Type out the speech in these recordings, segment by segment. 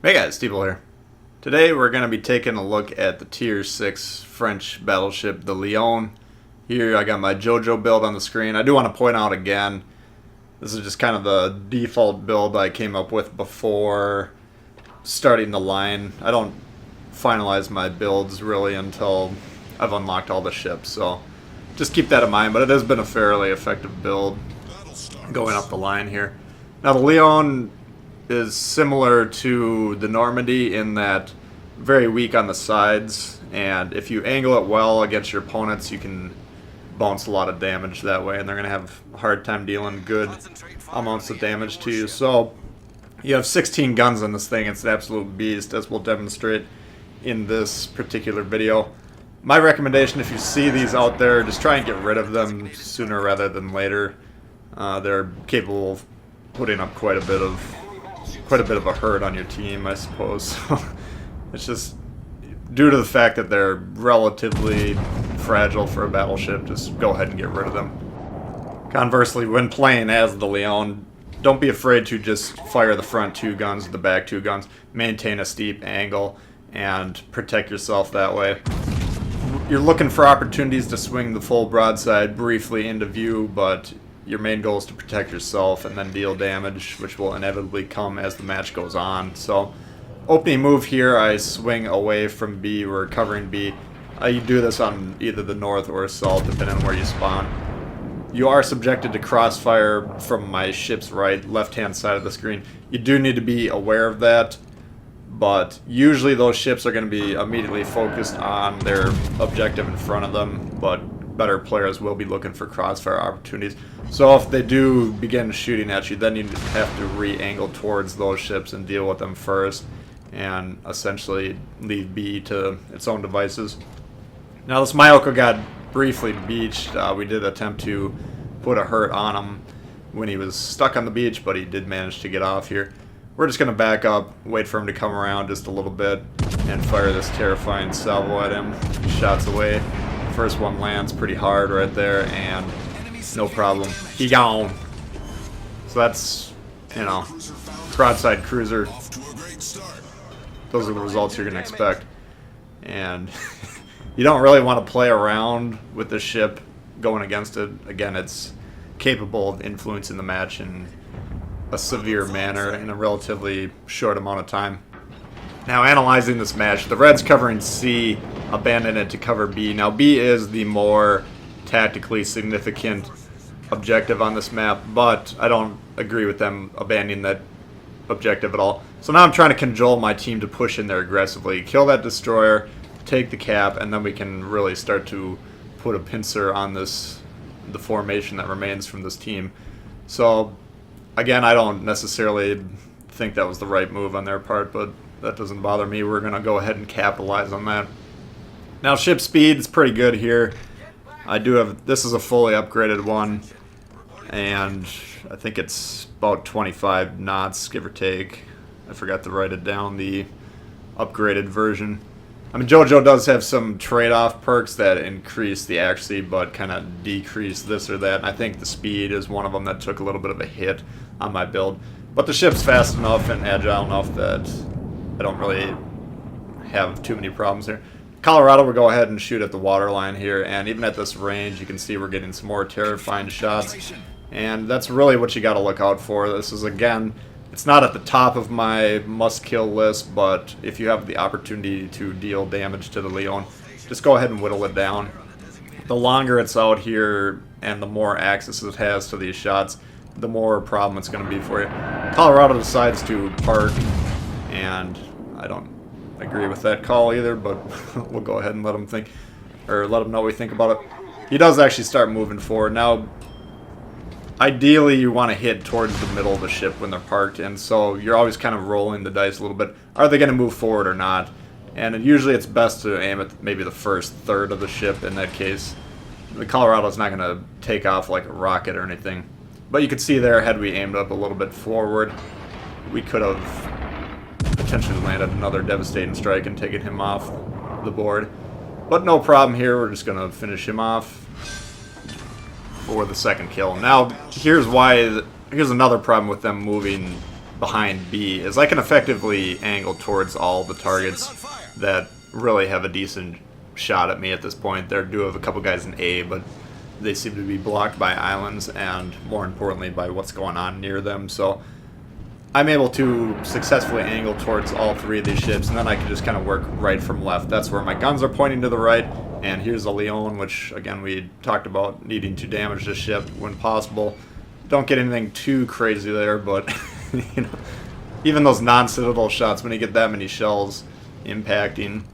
Hey guys, Steve here. Today we're going to be taking a look at the Tier 6 French battleship, the Lyon. Here I got my JoJo build on the screen. I do want to point out again, this is just kind of the default build I came up with before starting the line. I don't finalize my builds really until I've unlocked all the ships, so just keep that in mind. But it has been a fairly effective build going up the line here. Now the Lyon is similar to the Normandy in that very weak on the sides, and if you angle it well against your opponents you can bounce a lot of damage that way, and they're going to have a hard time dealing good amounts of damage to you. So you have 16 guns on this thing. It's an absolute beast, as we'll demonstrate in this particular video. My recommendation, if you see these out there, just try and get rid of them sooner rather than later. They're capable of putting up quite a bit of a hurt on your team, I suppose. It's just due to the fact that they're relatively fragile for a battleship. Just go ahead and get rid of them. Conversely, when playing as the Lyon, don't be afraid to just fire the front two guns, the back two guns, maintain a steep angle, and protect yourself that way. You're looking for opportunities to swing the full broadside briefly into view, but your main goal is to protect yourself and then deal damage, which will inevitably come as the match goes on. So, opening move here, I swing away from B. We're covering B. You do this on either the north or south, depending on where you spawn. You are subjected to crossfire from my ship's right, left-hand side of the screen. You do need to be aware of that, but usually those ships are going to be immediately focused on their objective in front of them, but better players will be looking for crossfire opportunities. So if they do begin shooting at you, then you have to re-angle towards those ships and deal with them first, and essentially leave B to its own devices. Now this Myoko got briefly beached. We did attempt to put a hurt on him when he was stuck on the beach, but he did manage to get off here. We're just going to back up, wait for him to come around just a little bit, and fire this terrifying salvo at him. Shots away. First one lands pretty hard right there, and no problem. He gone. So that's, you know, broadside cruiser. Those are the results you're going to expect. And you don't really want to play around with the ship going against it. Again, it's capable of influencing the match in a severe manner in a relatively short amount of time. Now, analyzing this match, the Reds covering C, abandoned it to cover B. Now, B is the more tactically significant objective on this map, but I don't agree with them abandoning that objective at all. So now I'm trying to cajole my team to push in there aggressively, kill that destroyer, take the cap, and then we can really start to put a pincer on the formation that remains from this team. So, again, I don't necessarily think that was the right move on their part, but that doesn't bother me. We're going to go ahead and capitalize on that. Now, ship speed is pretty good here. I do have, this is a fully upgraded one, and I think it's about 25 knots, give or take. I forgot to write it down, the upgraded version. I mean, JoJo does have some trade-off perks that increase the accuracy, but kind of decrease this or that. And I think the speed is one of them that took a little bit of a hit on my build. But the ship's fast enough and agile enough that I don't really have too many problems here. Colorado will go ahead and shoot at the waterline here, and even at this range you can see we're getting some more terrifying shots, and that's really what you got to look out for. This is, again, it's not at the top of my must-kill list, but if you have the opportunity to deal damage to the Lyon, just go ahead and whittle it down. The longer it's out here and the more access it has to these shots, the more problem it's going to be for you. Colorado decides to park, and I don't agree with that call either, but we'll go ahead and let him think, or let him know what we think about it. He does actually start moving forward. Now, ideally you want to hit towards the middle of the ship when they're parked, and so you're always kind of rolling the dice a little bit. Are they going to move forward or not? And usually it's best to aim at maybe the first third of the ship in that case. The Colorado's not going to take off like a rocket or anything. But you can see there, had we aimed up a little bit forward, we could have potentially landed another devastating strike and taken him off the board. But no problem here, we're just going to finish him off for the second kill. Now, here's another problem with them moving behind B is I can effectively angle towards all the targets that really have a decent shot at me at this point. There do have a couple guys in A, but they seem to be blocked by islands and, more importantly, by what's going on near them. So I'm able to successfully angle towards all three of these ships, and then I can just kind of work right from left. That's where my guns are pointing to the right, and here's a Lyon, which, again, we talked about needing to damage this ship when possible. Don't get anything too crazy there, but you know, even those non-citadel shots, when you get that many shells impacting,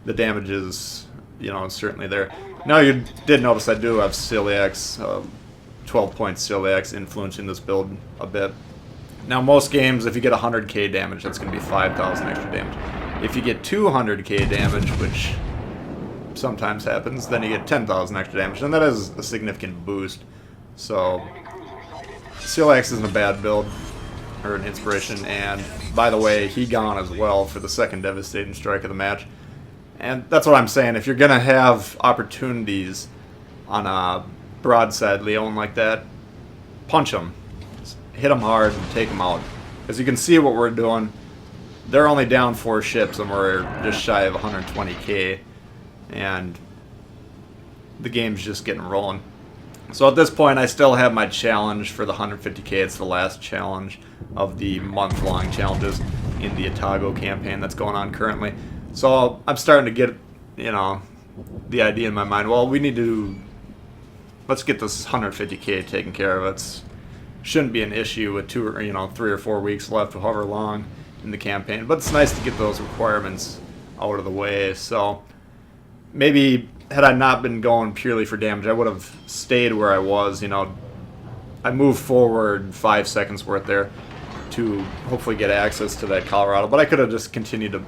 the damage is, you know, certainly there. Now, you did notice I do have celiacs, 12-point celiacs influencing this build a bit. Now, most games, if you get 100k damage, that's going to be 5,000 extra damage. If you get 200k damage, which sometimes happens, then you get 10,000 extra damage, and that is a significant boost. So, celiacs isn't a bad build, or an inspiration, and by the way, he gone as well for the second devastating strike of the match. And that's what I'm saying, if you're going to have opportunities on a broadside Lyon like that, punch them. Hit them hard and take them out. As you can see what we're doing, they're only down 4 ships and we're just shy of 120k, and the game's just getting rolling. So at this point I still have my challenge for the 150k. It's the last challenge of the month-long challenges in the Otago campaign that's going on currently. So I'm starting to get, you know, the idea in my mind, well, we need to, let's get this 150k taken care of. It's shouldn't be an issue with 2 or, you know, 3 or 4 weeks left, however long in the campaign. But it's nice to get those requirements out of the way. So maybe had I not been going purely for damage, I would have stayed where I was. You know, I moved forward 5 seconds worth there to hopefully get access to that Colorado. But I could have just continued to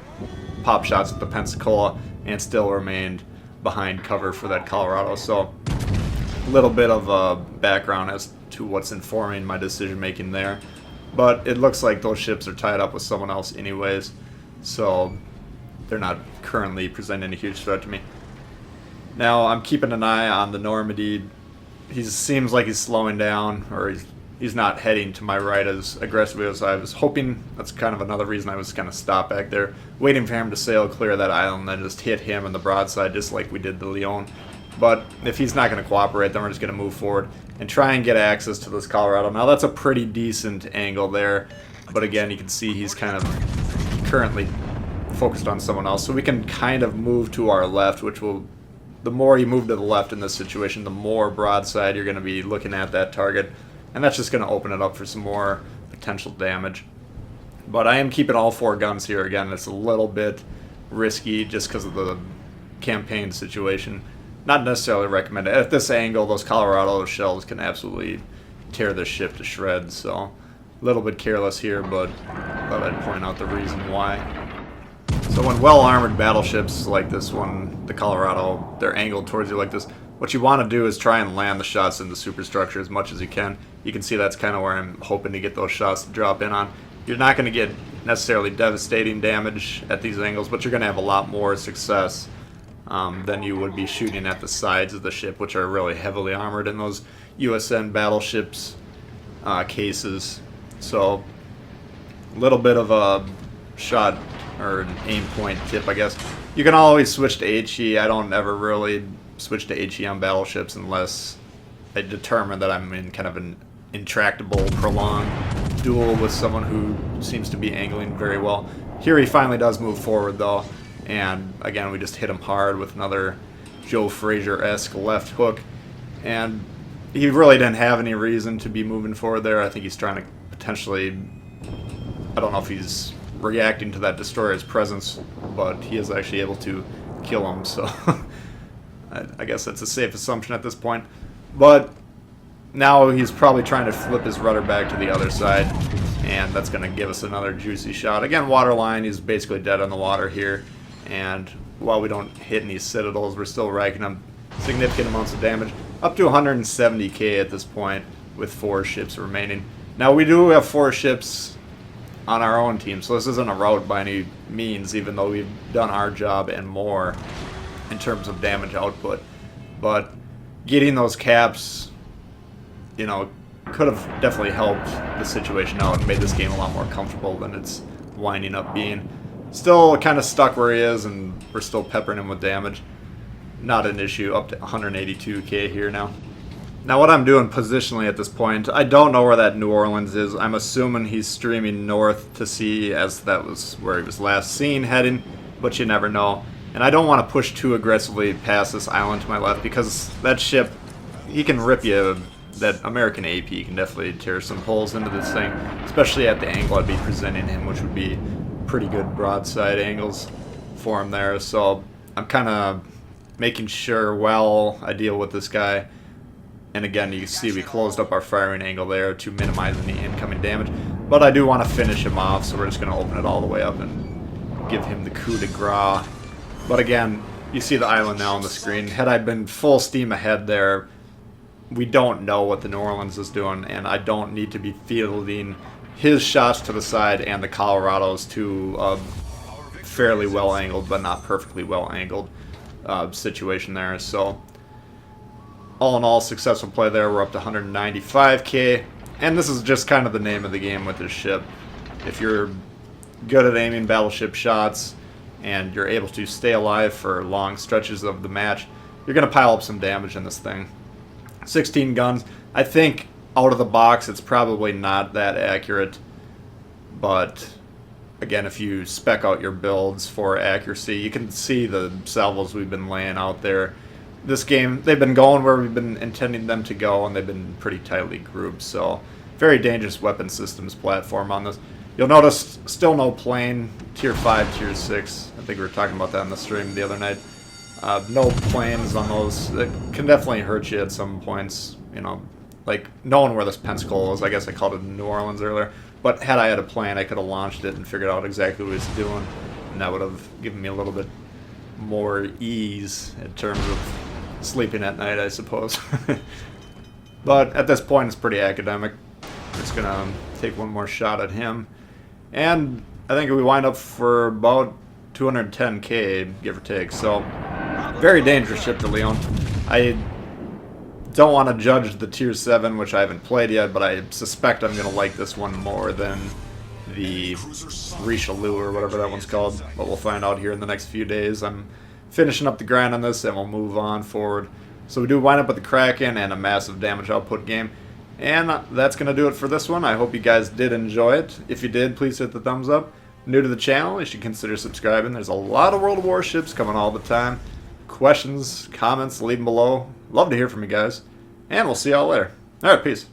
pop shots at the Pensacola and still remained behind cover for that Colorado. So a little bit of a background as to what's informing my decision making there, but it looks like those ships are tied up with someone else anyways, so they're not currently presenting a huge threat to me. Now I'm keeping an eye on the Normandy. He seems like he's slowing down, or he's not heading to my right as aggressively as I was hoping. That's kind of another reason I was kind of stopped back there, waiting for him to sail clear of that island and then just hit him in the broadside just like we did the Lyon. But if he's not going to cooperate, then we're just going to move forward and try and get access to this Colorado. Now that's a pretty decent angle there, but again, you can see he's kind of currently focused on someone else. So we can kind of move to our left, which will, the more you move to the left in this situation, the more broadside you're going to be looking at that target. And that's just going to open it up for some more potential damage. But I am keeping all 4 guns here. Again, it's a little bit risky just because of the campaign situation. Not necessarily recommended. At this angle, those Colorado shells can absolutely tear this ship to shreds, so a little bit careless here, but thought I'd point out the reason why. So when well-armored battleships like this one, the Colorado, they're angled towards you like this, what you want to do is try and land the shots in the superstructure as much as you can. You can see that's kind of where I'm hoping to get those shots to drop in on. You're not going to get necessarily devastating damage at these angles, but you're going to have a lot more success than you would be shooting at the sides of the ship, which are really heavily armored in those USN battleships cases. So a little bit of a shot or an aim point tip, I guess. You can always switch to HE. I don't ever really switch to HE on battleships unless I determine that I'm in kind of an intractable, prolonged duel with someone who seems to be angling very well. Here he finally does move forward though, and again we just hit him hard with another Joe Frazier-esque left hook, and he really didn't have any reason to be moving forward there. I think he's trying to potentially, I don't know if he's reacting to that destroyer's presence, but he is actually able to kill him, so I guess that's a safe assumption at this point. But now he's probably trying to flip his rudder back to the other side, and that's going to give us another juicy shot. Again, waterline, he's basically dead on the water here, and while we don't hit any citadels, we're still racking up significant amounts of damage, up to 170k at this point with 4 ships remaining. Now we do have 4 ships on our own team, so this isn't a rout by any means, even though we've done our job and more in terms of damage output. But getting those caps, you know, could have definitely helped the situation out and made this game a lot more comfortable than it's winding up being. Still kind of stuck where he is, and we're still peppering him with damage. Not an issue, up to 182k here now. Now what I'm doing positionally at this point, I don't know where that New Orleans is. I'm assuming he's streaming north to sea, as that was where he was last seen heading, but you never know. And I don't want to push too aggressively past this island to my left, because that ship, he can rip you. That American AP can definitely tear some holes into this thing, especially at the angle I'd be presenting him, which would be pretty good broadside angles for him there. So I'm kind of making sure while I deal with this guy. And again, you can see we closed up our firing angle there to minimize any incoming damage. But I do want to finish him off, so we're just going to open it all the way up and give him the coup de grace. But again, you see the island now on the screen. Had I been full steam ahead there, we don't know what the New Orleans is doing, and I don't need to be fielding his shots to the side and the Colorado's to a fairly well-angled, but not perfectly well-angled situation there. So all in all, successful play there. We're up to 195k, and this is just kind of the name of the game with this ship. If you're good at aiming battleship shots and you're able to stay alive for long stretches of the match, you're going to pile up some damage in this thing. 16 guns. I think out of the box it's probably not that accurate, but again, if you spec out your builds for accuracy, you can see the salvos we've been laying out there. This game, they've been going where we've been intending them to go, and they've been pretty tightly grouped, so very dangerous weapon systems platform on this. You'll notice still no plane, tier 5, tier 6. I think we were talking about that in the stream the other night. No planes on those. It can definitely hurt you at some points, you know, like knowing where this Pensacola is. I guess I called it New Orleans earlier. But had I had a plane, I could have launched it and figured out exactly what it was doing, and that would have given me a little bit more ease in terms of sleeping at night, I suppose. But at this point, it's pretty academic. We're just going to take one more shot at him. And I think we wind up for about 210k, give or take. So, very dangerous ship, the Lyon. I don't want to judge the tier 7, which I haven't played yet, but I suspect I'm going to like this one more than the Richelieu or whatever that one's called. But we'll find out here in the next few days. I'm finishing up the grind on this, and we'll move on forward. So we do wind up with the Kraken and a massive damage output game. And that's going to do it for this one. I hope you guys did enjoy it. If you did, please hit the thumbs up. New to the channel, you should consider subscribing. There's a lot of World of Warships coming all the time. Questions, comments, leave them below. Love to hear from you guys. And we'll see y'all later. Alright, peace.